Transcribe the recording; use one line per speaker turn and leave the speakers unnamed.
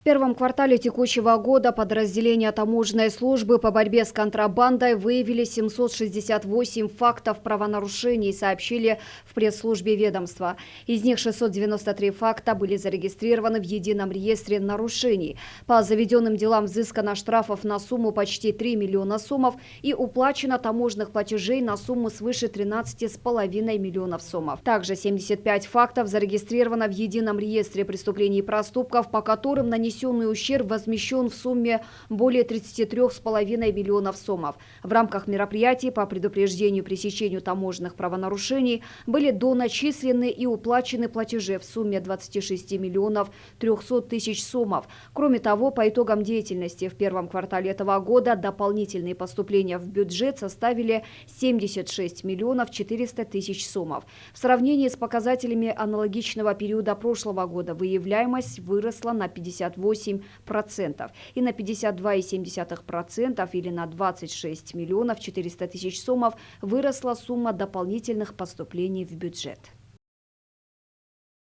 первом квартале текущего года подразделения таможенной службы по борьбе с контрабандой выявили 768 фактов правонарушений, сообщили в пресс-службе ведомства. Из них 693 факта были зарегистрированы в едином реестре нарушений. По заведенным делам взыскано штрафов на сумму почти 3 миллиона сомов и уплачено таможенных платежей на сумму свыше 13,5 миллионов сомов. Также 75 фактов зарегистрировано в едином реестре преступлений и проступков, по которым нанесенный ущерб возмещен в сумме более 33,5 миллионов сомов. В рамках мероприятий по предупреждению и пресечению таможенных правонарушений были доначислены и уплачены платежи в сумме 26 миллионов 300 тысяч сомов. Кроме того, по итогам деятельности в первом квартале этого года дополнительные поступления в бюджет составили 76 миллионов 400 тысяч сомов. В сравнении с показателями аналогичного периода прошлого года выявляемость выросла на 58% и на 52,7% или на 26 миллионов 400 тысяч сомов выросла сумма дополнительных поступлений в бюджет.